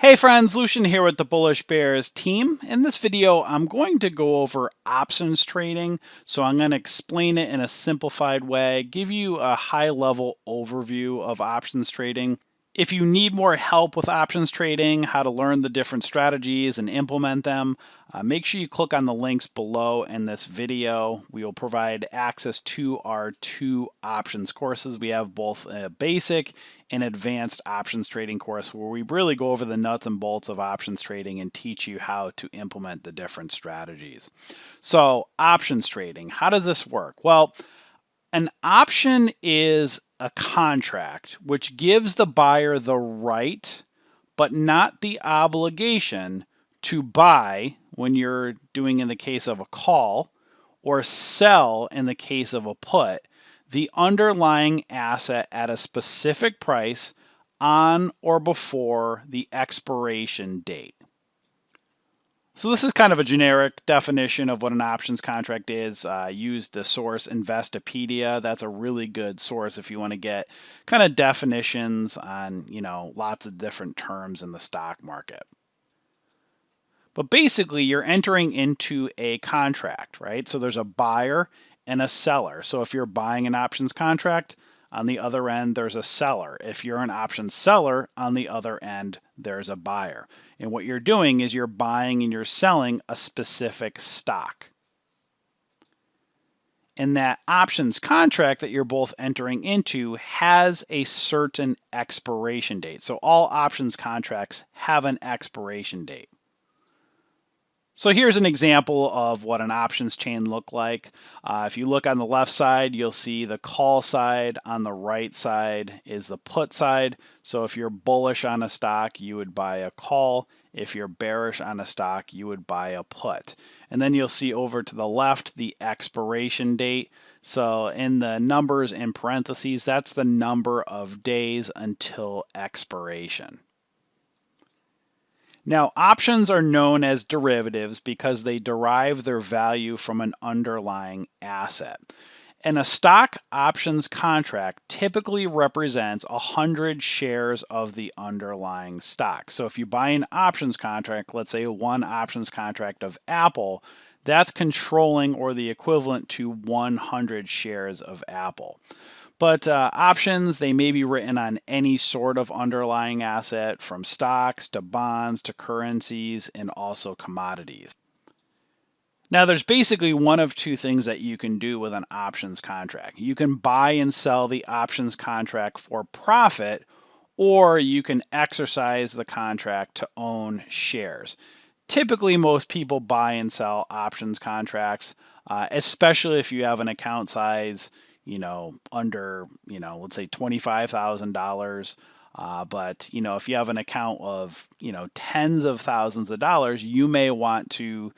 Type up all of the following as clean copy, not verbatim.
Hey friends, Lucian here with the Bullish Bears team. In this video, I'm going to go over options trading. So I'm going to explain it in a simplified way, give you a high-level overview of options trading. If you need more help with options trading, how to learn the different strategies and implement them, make sure you click on the links below in this video. We will provide access to our 2 options courses. We have both a basic and advanced options trading course where we really go over the nuts and bolts of options trading and teach you how to implement the different strategies. So, options trading, how does this work? Well, an option is a contract which gives the buyer the right, but not the obligation, to buy when you're doing in the case of a call, or sell in the case of a put, the underlying asset at a specific price on or before the expiration date. So this is kind of a generic definition of what an options contract is. Use the source Investopedia. That's a really good source if you want to get kind of definitions on, lots of different terms in the stock market. But basically, you're entering into a contract, right? So there's a buyer and a seller. So if you're buying an options contract, on the other end, there's a seller. If you're an option seller, on the other end, there's a buyer. And what you're doing is you're buying and you're selling a specific stock. And that options contract that you're both entering into has a certain expiration date. So all options contracts have an expiration date. So here's an example of what an options chain look like. If you look on the left side, you'll see the call side. On the right side is the put side. So if you're bullish on a stock, you would buy a call. If you're bearish on a stock, you would buy a put. And then you'll see over to the left the expiration date. So in the numbers in parentheses, that's the number of days until expiration. Now, options are known as derivatives because they derive their value from an underlying asset. And a stock options contract typically represents 100 shares of the underlying stock. So if you buy an options contract, let's say one options contract of Apple, that's controlling or the equivalent to 100 shares of Apple. But options, they may be written on any sort of underlying asset, from stocks to bonds to currencies and also commodities. Now, there's basically one of 2 things that you can do with an options contract. You can buy and sell the options contract for profit, or you can exercise the contract to own shares. Typically, most people buy and sell options contracts, especially if you have an account size under, let's say $25,000. But, if you have an account of, tens of thousands of dollars, you may want to,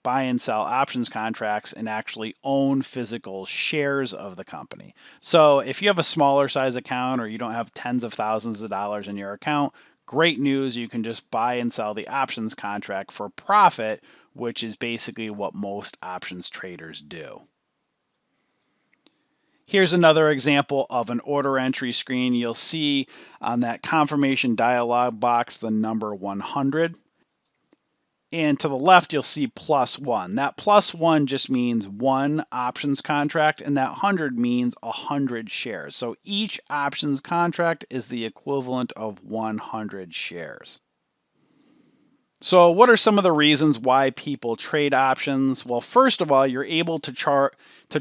buy and sell options contracts and actually own physical shares of the company. So if you have a smaller size account or you don't have tens of thousands of dollars in your account, great news, you can just buy and sell the options contract for profit, which is basically what most options traders do. Here's another example of an order entry screen. You'll see on that confirmation dialog box the number 100. And to the left, you'll see +1. That +1 just means one options contract, and that 100 means 100 shares. So each options contract is the equivalent of 100 shares. So what are some of the reasons why people trade options? Well, first of all, you're able to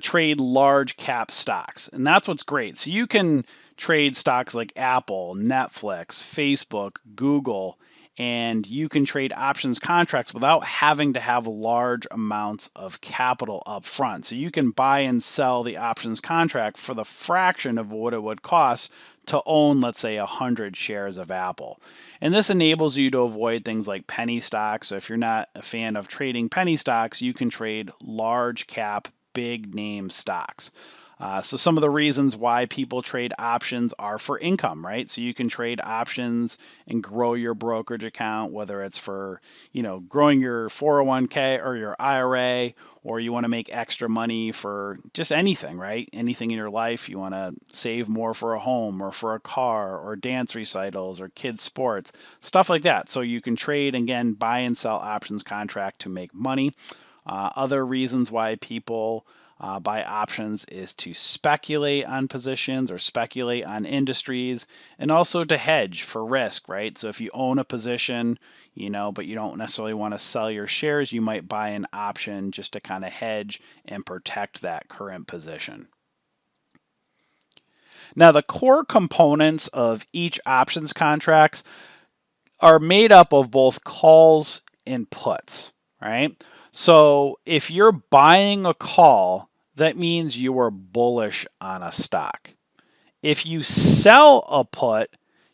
trade large cap stocks, and that's what's great. So you can trade stocks like Apple, Netflix, Facebook, Google, and you can trade options contracts without having to have large amounts of capital up front. So you can buy and sell the options contract for the fraction of what it would cost to own, let's say, 100 shares of Apple. And this enables you to avoid things like penny stocks. So if you're not a fan of trading penny stocks, you can trade large cap, big name stocks. So some of the reasons why people trade options are for income, right? So you can trade options and grow your brokerage account, whether it's for, growing your 401k or your IRA, or you want to make extra money for just anything, right? Anything in your life. You want to save more for a home or for a car or dance recitals or kids sports, stuff like that. So you can trade, again, buy and sell options contract to make money. Other reasons why people buy options is to speculate on positions or speculate on industries, and also to hedge for risk, right? So if you own a position, but you don't necessarily want to sell your shares, you might buy an option just to kind of hedge and protect that current position. Now, the core components of each options contracts are made up of both calls and puts, right? So if you're buying a call, that means you are bullish on a stock. If you sell a put,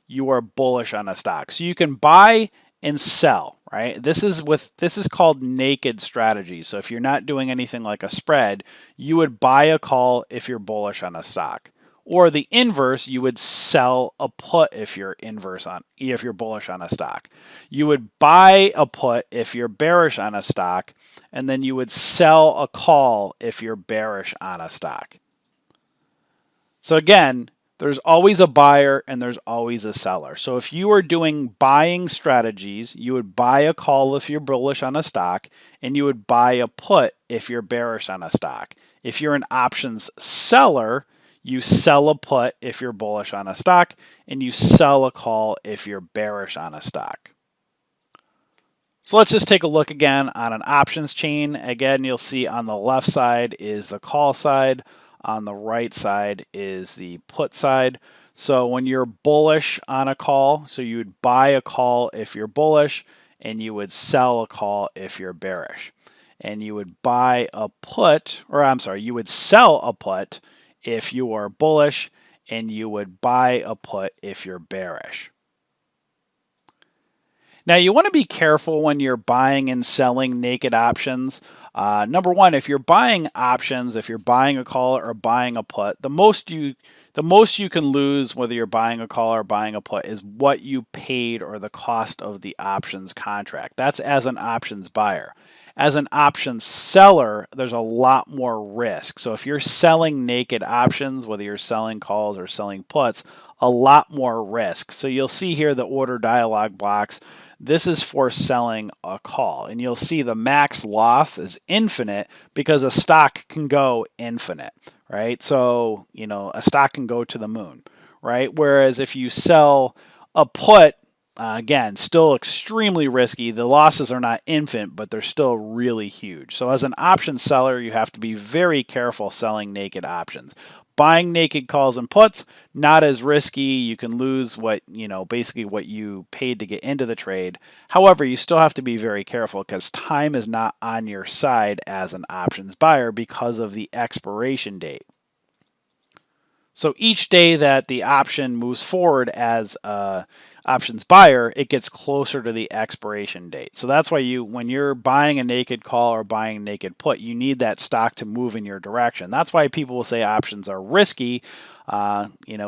you are bullish on a stock. So you can buy and sell, right? This is called naked strategy. So if you're not doing anything like a spread, you would buy a call if you're bullish on a stock. Or the inverse, you would sell a put if you're bullish on a stock. You would buy a put if you're bearish on a stock, and then you would sell a call if you're bearish on a stock. So again, there's always a buyer and there's always a seller. So if you are doing buying strategies, you would buy a call if you're bullish on a stock, and you would buy a put if you're bearish on a stock. If you're an options seller, you sell a put if you're bullish on a stock, and you sell a call if you're bearish on a stock. So let's just take a look again on an options chain. Again, you'll see on the left side is the call side. On the right side is the put side. So when you're bullish on a call, so you would buy a call if you're bullish, and you would sell a call if you're bearish. And you would buy a put, or I'm sorry, you would sell a put if you are bullish, and you would buy a put if you're bearish. Now, you want to be careful when you're buying and selling naked options. Number one, if you're buying options, if you're buying a call or buying a put, the most you can lose, whether you're buying a call or buying a put, is what you paid or the cost of the options contract. That's as an options buyer. As an options seller, there's a lot more risk. So if you're selling naked options, whether you're selling calls or selling puts, a lot more risk. So you'll see here the order dialog box. This is for selling a call, and you'll see the max loss is infinite because a stock can go infinite, right? So, a stock can go to the moon, right? Whereas if you sell a put, again, still extremely risky. The losses are not infinite, but they're still really huge. So as an option seller, you have to be very careful selling naked options. Buying naked calls and puts, not as risky. You can lose basically what you paid to get into the trade. However, you still have to be very careful because time is not on your side as an options buyer because of the expiration date. So each day that the option moves forward as a options buyer, it gets closer to the expiration date. So that's why when you're buying a naked call or buying a naked put, you need that stock to move in your direction. That's why people will say options are risky.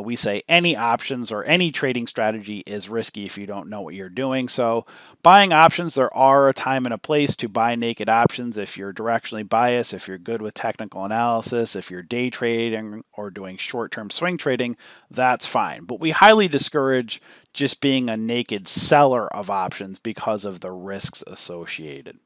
We say any options or any trading strategy is risky if you don't know what you're doing. So buying options, there are a time and a place to buy naked options if you're directionally biased, if you're good with technical analysis, if you're day trading or doing short-term swing trading, that's fine. But we highly discourage just being a naked seller of options because of the risks associated.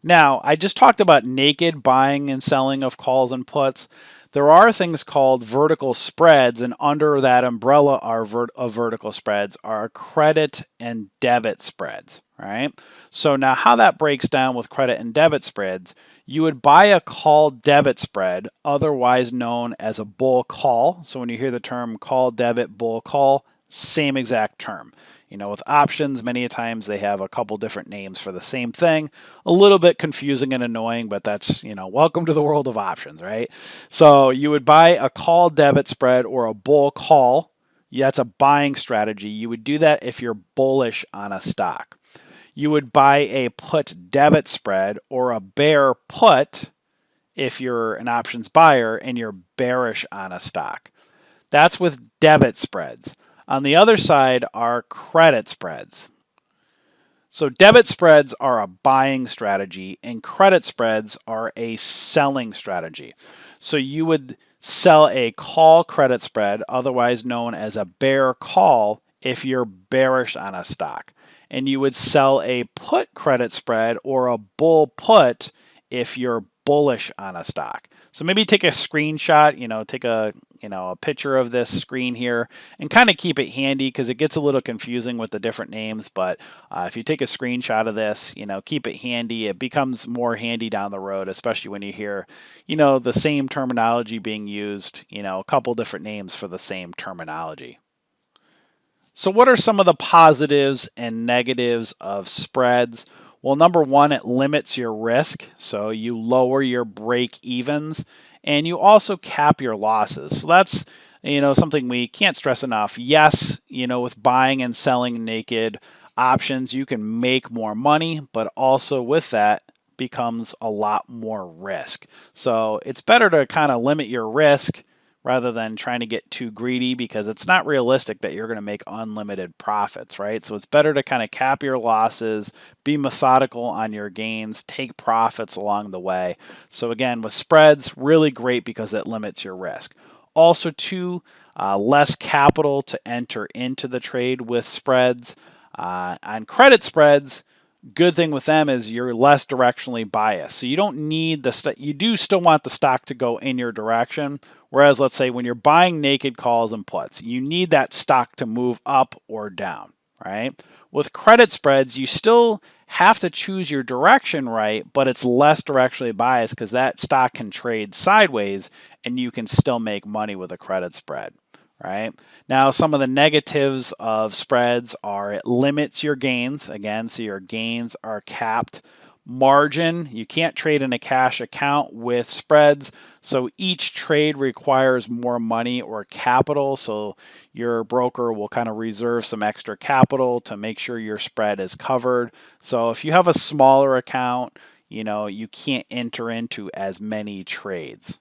Now, I just talked about naked buying and selling of calls and puts. There are things called vertical spreads, and under that umbrella of vertical spreads are credit and debit spreads, right? So now how that breaks down with credit and debit spreads, you would buy a call debit spread, otherwise known as a bull call. So when you hear the term call debit, bull call, same exact term. With options, many times they have a couple different names for the same thing. A little bit confusing and annoying, but that's, welcome to the world of options, right? So you would buy a call debit spread or a bull call. Yeah, that's a buying strategy. You would do that if you're bullish on a stock. You would buy a put debit spread or a bear put if you're an options buyer and you're bearish on a stock. That's with debit spreads. On the other side are credit spreads. So debit spreads are a buying strategy and credit spreads are a selling strategy. So you would sell a call credit spread, otherwise known as a bear call, if you're bearish on a stock. And you would sell a put credit spread or a bull put if you're bullish on a stock. So maybe take a screenshot, take a picture of this screen here and kind of keep it handy because it gets a little confusing with the different names. But if you take a screenshot of this, keep it handy. It becomes more handy down the road, especially when you hear, the same terminology being used, a couple different names for the same terminology. So what are some of the positives and negatives of spreads? Well, number one, it limits your risk. So you lower your break evens and you also cap your losses. So that's, something we can't stress enough. Yes, with buying and selling naked options, you can make more money, but also with that becomes a lot more risk. So it's better to kind of limit your risk rather than trying to get too greedy because it's not realistic that you're going to make unlimited profits, right? So it's better to kind of cap your losses, be methodical on your gains, take profits along the way. So again, with spreads, really great because it limits your risk. Also, too, less capital to enter into the trade with spreads. On credit spreads, good thing with them is you're less directionally biased. So you don't need you do still want the stock to go in your direction. Whereas let's say when you're buying naked calls and puts, you need that stock to move up or down, right? With credit spreads, you still have to choose your direction right, but it's less directionally biased because that stock can trade sideways and you can still make money with a credit spread. Right? Now, some of the negatives of spreads are it limits your gains. Again, so your gains are capped. Margin, you can't trade in a cash account with spreads. So each trade requires more money or capital. So your broker will kind of reserve some extra capital to make sure your spread is covered. So if you have a smaller account, you can't enter into as many trades.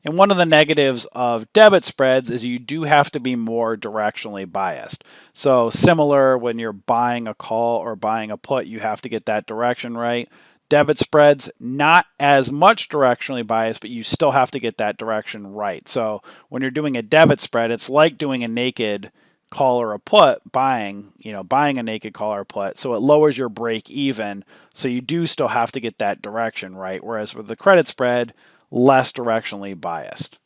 And one of the negatives of debit spreads is you do have to be more directionally biased. So similar when you're buying a call or buying a put, you have to get that direction right. Debit spreads, not as much directionally biased, but you still have to get that direction right. So when you're doing a debit spread, it's like doing a naked call or a put, buying a naked call or put. So it lowers your break even. So you do still have to get that direction right. Whereas with the credit spread, less directionally biased.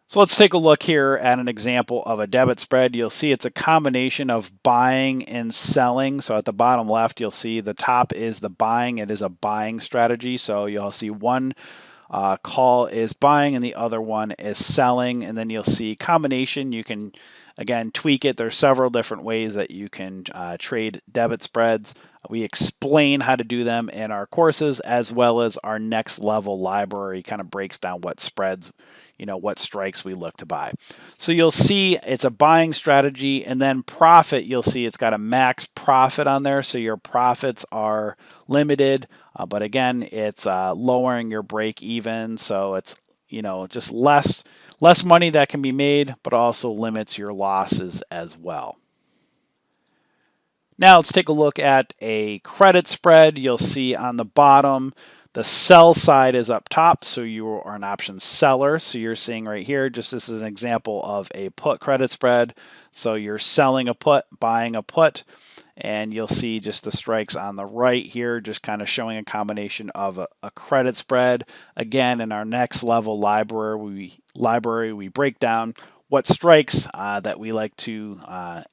So let's take a look here at an example of a debit spread. You'll see it's a combination of buying and selling. So at the bottom left, you'll see the top is the buying. It is a buying strategy. So you'll see one call is buying and the other one is selling. And then you'll see combination. You can, again, tweak it. There's several different ways that you can trade debit spreads. We explain how to do them in our courses, as well as our next level library kind of breaks down what spreads, what strikes we look to buy. So you'll see it's a buying strategy, and then profit, you'll see it's got a max profit on there. So your profits are limited, but again, it's lowering your break even. So it's, just less money that can be made, but also limits your losses as well. Now let's take a look at a credit spread. You'll see on the bottom, the sell side is up top, so you are an option seller. So you're seeing right here, just this is an example of a put credit spread. So you're selling a put, buying a put, and you'll see just the strikes on the right here, just kind of showing a combination of a credit spread. Again, in our next level library, we break down what strikes that we like to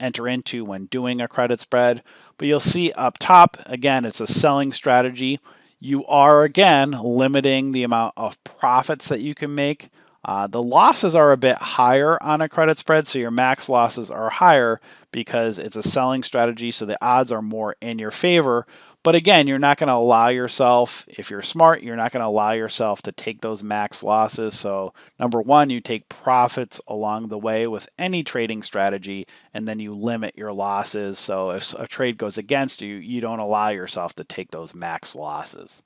enter into when doing a credit spread. But you'll see up top, again, it's a selling strategy. You are, again, limiting the amount of profits that you can make. The losses are a bit higher on a credit spread, so your max losses are higher because it's a selling strategy, so the odds are more in your favor. But again, you're not going to allow yourself, if you're smart, you're not going to allow yourself to take those max losses. So number one, you take profits along the way with any trading strategy, and then you limit your losses. So if a trade goes against you, you don't allow yourself to take those max losses.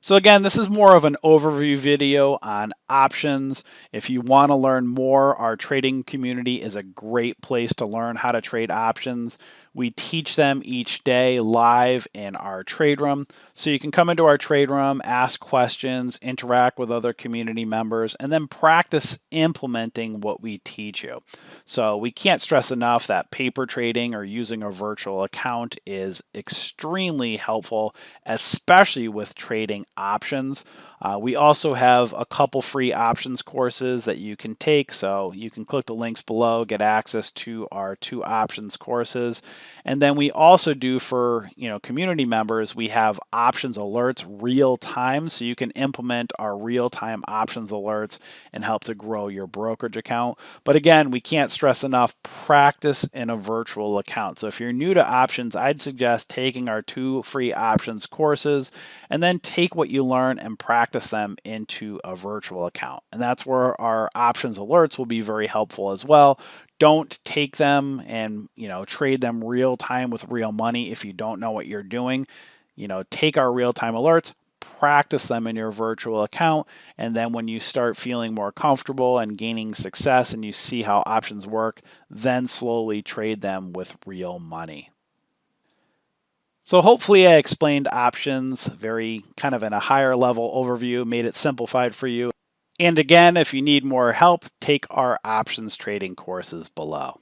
So again, this is more of an overview video on options. If you want to learn more, our trading community is a great place to learn how to trade options. We teach them each day live in our trade room. So you can come into our trade room, ask questions, interact with other community members, and then practice implementing what we teach you. So we can't stress enough that paper trading or using a virtual account is extremely helpful, especially with trading options. We also have a couple free options courses that you can take, so you can click the links below, get access to our 2 options courses. And then we also do for community members, we have options alerts real time, so you can implement our real time options alerts and help to grow your brokerage account. But again, we can't stress enough, practice in a virtual account. So if you're new to options, I'd suggest taking our 2 free options courses and then take what you learn and practice them into a virtual account. And that's where our options alerts will be very helpful as well. Don't take them and trade them real time with real money if you don't know what you're doing. Take our real time alerts, practice them in your virtual account, and then when you start feeling more comfortable and gaining success and you see how options work, then slowly trade them with real money. So hopefully I explained options very kind of in a higher level overview, made it simplified for you. And again, if you need more help, take our options trading courses below.